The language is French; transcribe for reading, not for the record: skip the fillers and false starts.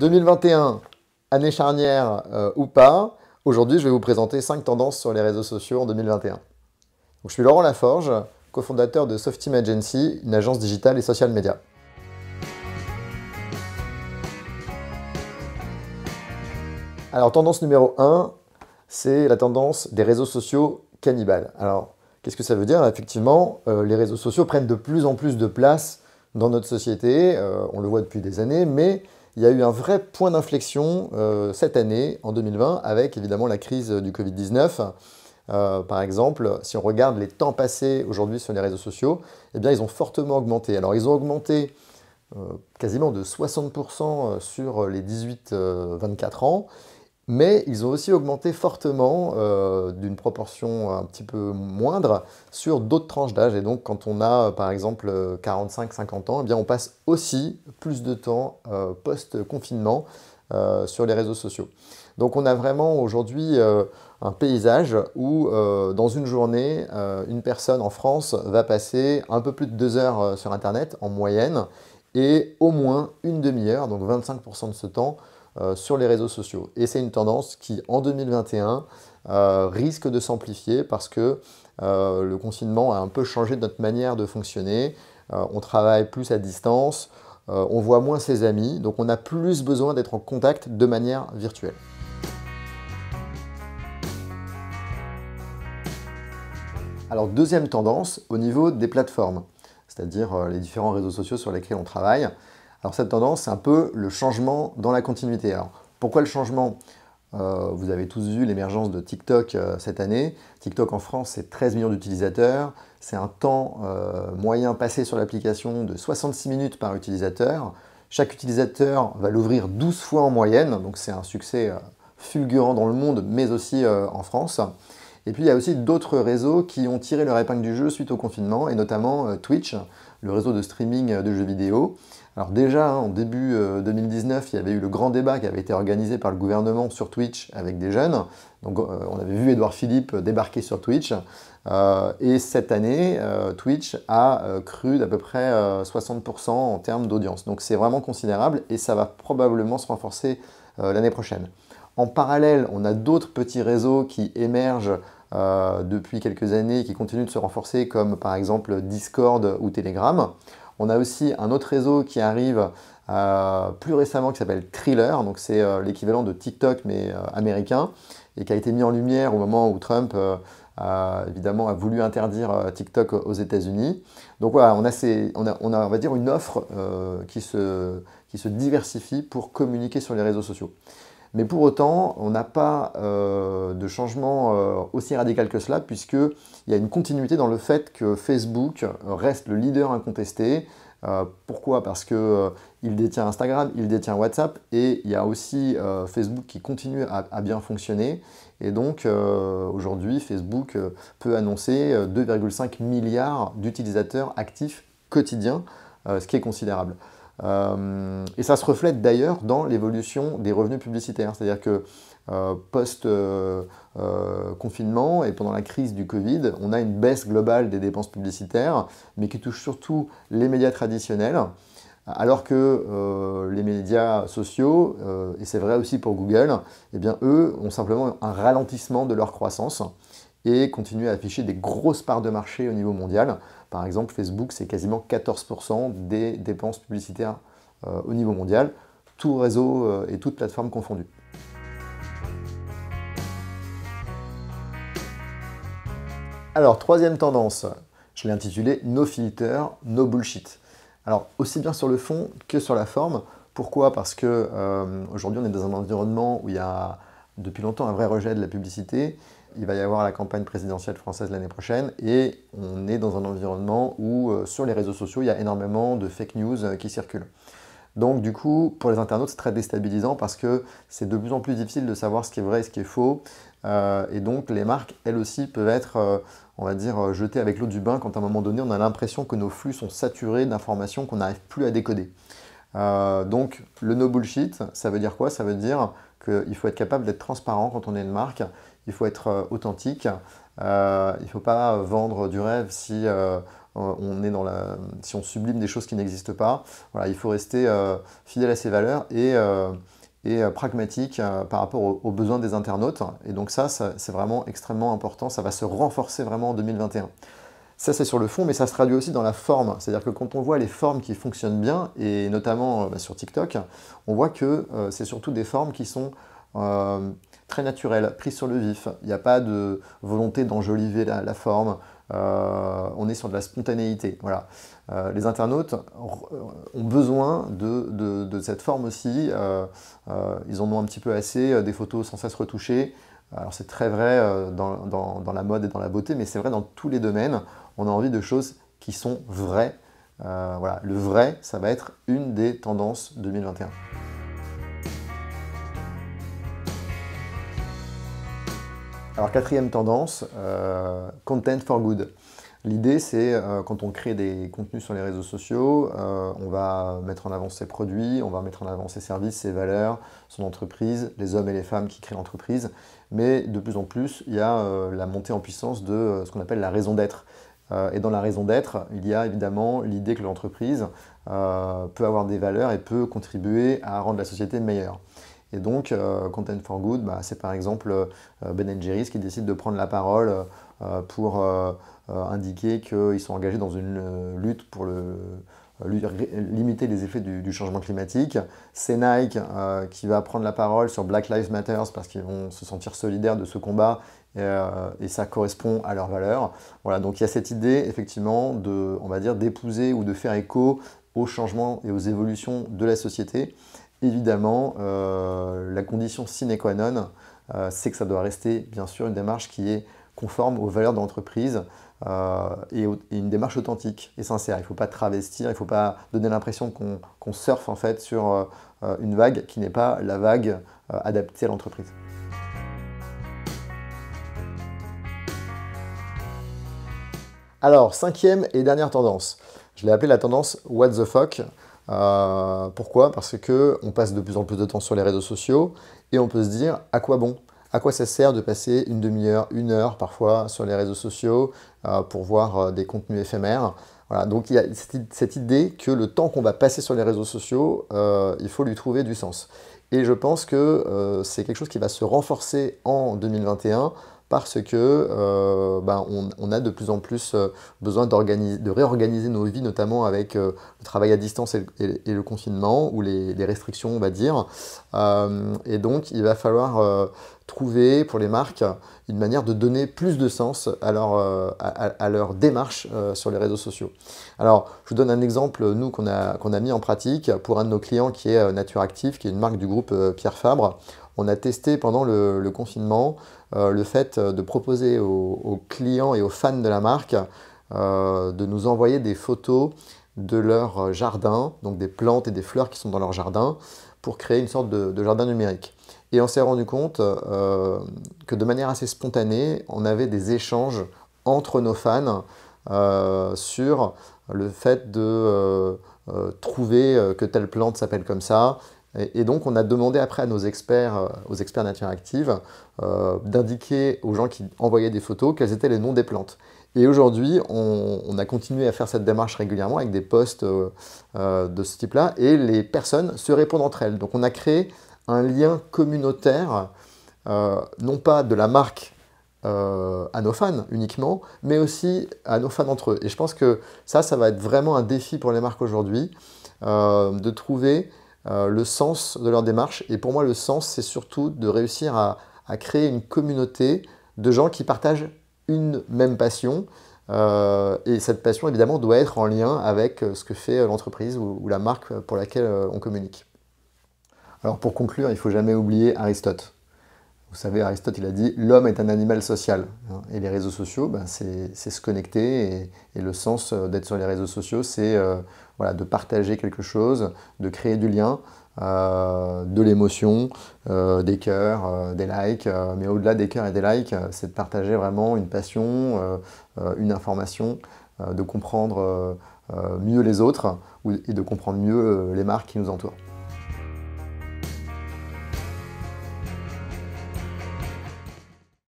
2021, année charnière ou pas, aujourd'hui je vais vous présenter 5 tendances sur les réseaux sociaux en 2021. Donc, je suis Laurent Laforge, cofondateur de Softeam Agency, une agence digitale et social media. Alors tendance numéro 1, c'est la tendance des réseaux sociaux cannibales. Alors qu'est-ce que ça veut dire? Effectivement, les réseaux sociaux prennent de plus en plus de place dans notre société, on le voit depuis des années, mais il y a eu un vrai point d'inflexion cette année, en 2020, avec évidemment la crise du Covid-19. Par exemple, si on regarde les temps passés aujourd'hui sur les réseaux sociaux, eh bien, ils ont fortement augmenté. Alors, ils ont augmenté quasiment de 60% sur les 18-24 ans, mais ils ont aussi augmenté fortement d'une proportion un petit peu moindre sur d'autres tranches d'âge. Et donc, quand on a, par exemple, 45-50 ans, eh bien, on passe aussi plus de temps post-confinement sur les réseaux sociaux. Donc, on a vraiment aujourd'hui un paysage où, dans une journée, une personne en France va passer un peu plus de 2 heures sur Internet en moyenne et au moins une demi-heure, donc 25% de ce temps, sur les réseaux sociaux. Et c'est une tendance qui, en 2021, risque de s'amplifier parce que le confinement a un peu changé notre manière de fonctionner. On travaille plus à distance, on voit moins ses amis, donc on a plus besoin d'être en contact de manière virtuelle. Alors, deuxième tendance, au niveau des plateformes, c'est-à-dire les différents réseaux sociaux sur lesquels on travaille. Alors cette tendance, c'est un peu le changement dans la continuité. Alors pourquoi le changement? Vous avez tous vu l'émergence de TikTok cette année. TikTok en France, c'est 13 millions d'utilisateurs. C'est un temps moyen passé sur l'application de 66 minutes par utilisateur. Chaque utilisateur va l'ouvrir 12 fois en moyenne, donc c'est un succès fulgurant dans le monde, mais aussi en France. Et puis il y a aussi d'autres réseaux qui ont tiré leur épingle du jeu suite au confinement, et notamment Twitch, le réseau de streaming de jeux vidéo. Alors déjà, en début 2019, il y avait eu le grand débat qui avait été organisé par le gouvernement sur Twitch avec des jeunes. Donc on avait vu Édouard Philippe débarquer sur Twitch. Et cette année, Twitch a cru d'à peu près 60% en termes d'audience. Donc c'est vraiment considérable et ça va probablement se renforcer l'année prochaine. En parallèle, on a d'autres petits réseaux qui émergent depuis quelques années, qui continuent de se renforcer, comme par exemple Discord ou Telegram. On a aussi un autre réseau qui arrive plus récemment qui s'appelle Thriller, donc c'est l'équivalent de TikTok mais américain, et qui a été mis en lumière au moment où Trump évidemment a voulu interdire TikTok aux États-Unis. Donc voilà, on a on va dire une offre qui se diversifie pour communiquer sur les réseaux sociaux. Mais pour autant, on n'a pas de changement aussi radical que cela, puisqu'il y a une continuité dans le fait que Facebook reste le leader incontesté. Pourquoi? Parce qu'il détient Instagram, il détient WhatsApp, et il y a aussi Facebook qui continue à bien fonctionner. Et donc, aujourd'hui, Facebook peut annoncer 2,5 milliards d'utilisateurs actifs quotidiens, ce qui est considérable. Et ça se reflète d'ailleurs dans l'évolution des revenus publicitaires. C'est-à-dire que post-confinement et pendant la crise du Covid, on a une baisse globale des dépenses publicitaires, mais qui touche surtout les médias traditionnels, alors que les médias sociaux, et c'est vrai aussi pour Google, eh bien, eux ont simplement un ralentissement de leur croissance et continuent à afficher des grosses parts de marché au niveau mondial. Par exemple, Facebook, c'est quasiment 14% des dépenses publicitaires au niveau mondial, tout réseau et toute plateforme confondue. Alors, troisième tendance, je l'ai intitulée No filter, no bullshit. Alors, aussi bien sur le fond que sur la forme. Pourquoi? Parce que aujourd'hui, on est dans un environnement où il y a depuis longtemps un vrai rejet de la publicité. Il va y avoir la campagne présidentielle française l'année prochaine et on est dans un environnement où sur les réseaux sociaux, il y a énormément de fake news qui circulent. Donc du coup, pour les internautes, c'est très déstabilisant parce que c'est de plus en plus difficile de savoir ce qui est vrai et ce qui est faux. Et donc les marques, elles aussi, peuvent être, on va dire, jetées avec l'eau du bain quand à un moment donné, on a l'impression que nos flux sont saturés d'informations qu'on n'arrive plus à décoder. Donc le no bullshit, ça veut dire quoi? Ça veut dire qu'il faut être capable d'être transparent quand on est une marque, il faut être authentique, il ne faut pas vendre du rêve si si on sublime des choses qui n'existent pas, voilà, il faut rester fidèle à ses valeurs et pragmatique par rapport aux besoins des internautes. Et donc ça c'est vraiment extrêmement important, ça va se renforcer vraiment en 2021. Ça, c'est sur le fond, mais ça se traduit aussi dans la forme. C'est-à-dire que quand on voit les formes qui fonctionnent bien, et notamment sur TikTok, on voit que c'est surtout des formes qui sont très naturelles, prises sur le vif. Il n'y a pas de volonté d'enjoliver la forme. On est sur de la spontanéité. Voilà. Les internautes ont besoin de cette forme aussi. Ils en ont un petit peu assez, des photos sans cesse retouchées. Alors c'est très vrai dans la mode et dans la beauté, mais c'est vrai dans tous les domaines. On a envie de choses qui sont vraies. Voilà. Le vrai, ça va être une des tendances 2021. Alors quatrième tendance, content for good. L'idée c'est quand on crée des contenus sur les réseaux sociaux, on va mettre en avant ses produits, on va mettre en avant ses services, ses valeurs, son entreprise, les hommes et les femmes qui créent l'entreprise. Mais de plus en plus, il y a la montée en puissance de ce qu'on appelle la raison d'être. Et dans la raison d'être, il y a évidemment l'idée que l'entreprise peut avoir des valeurs et peut contribuer à rendre la société meilleure. Et donc, Content for Good, c'est par exemple Ben & Jerry's qui décide de prendre la parole pour indiquer qu'ils sont engagés dans une lutte pour limiter les effets du changement climatique. C'est Nike qui va prendre la parole sur Black Lives Matter parce qu'ils vont se sentir solidaires de ce combat et ça correspond à leurs valeurs. Voilà, donc il y a cette idée effectivement on va dire, d'épouser ou de faire écho aux changements et aux évolutions de la société. Évidemment, la condition sine qua non, c'est que ça doit rester bien sûr une démarche qui est conforme aux valeurs de l'entreprise et une démarche authentique et sincère. Il ne faut pas travestir, il ne faut pas donner l'impression qu'on surfe en fait sur une vague qui n'est pas la vague adaptée à l'entreprise. Alors, cinquième et dernière tendance. Je l'ai appelée la tendance What the fuck. Pourquoi? Parce qu'on passe de plus en plus de temps sur les réseaux sociaux et on peut se dire à quoi bon? À quoi ça sert de passer une demi-heure, une heure parfois sur les réseaux sociaux pour voir des contenus éphémères? Voilà, donc il y a cette idée que le temps qu'on va passer sur les réseaux sociaux, il faut lui trouver du sens. Et je pense que c'est quelque chose qui va se renforcer en 2021 parce que on a de plus en plus besoin de réorganiser nos vies, notamment avec le travail à distance et le confinement, ou les restrictions, on va dire. Et donc, il va falloir trouver pour les marques une manière de donner plus de sens à leur démarche sur les réseaux sociaux. Alors, je vous donne un exemple, nous, qu'on a mis en pratique pour un de nos clients qui est Nature Active, qui est une marque du groupe Pierre Fabre. On a testé pendant le confinement le fait de proposer aux clients et aux fans de la marque de nous envoyer des photos de leur jardin, donc des plantes et des fleurs qui sont dans leur jardin, pour créer une sorte de jardin numérique. Et on s'est rendu compte que de manière assez spontanée, on avait des échanges entre nos fans sur le fait de trouver que telle plante s'appelle comme ça. Et donc, on a demandé après à nos experts, aux experts Nature Active, d'indiquer aux gens qui envoyaient des photos quels étaient les noms des plantes. Et aujourd'hui, on a continué à faire cette démarche régulièrement avec des posts de ce type-là, et les personnes se répondent entre elles. Donc, on a créé un lien communautaire, non pas de la marque à nos fans uniquement, mais aussi à nos fans entre eux. Et je pense que ça va être vraiment un défi pour les marques aujourd'hui, de trouver le sens de leur démarche. Et pour moi, le sens, c'est surtout de réussir à créer une communauté de gens qui partagent une même passion. Et cette passion, évidemment, doit être en lien avec ce que fait l'entreprise ou la marque pour laquelle on communique. Alors pour conclure, il ne faut jamais oublier Aristote. Vous savez, Aristote, il a dit « l'homme est un animal social ». Et les réseaux sociaux, c'est se connecter. Et le sens d'être sur les réseaux sociaux, c'est voilà, de partager quelque chose, de créer du lien, de l'émotion, des cœurs, des likes. Mais au-delà des cœurs et des likes, c'est de partager vraiment une passion, une information, de comprendre mieux les autres et de comprendre mieux les marques qui nous entourent.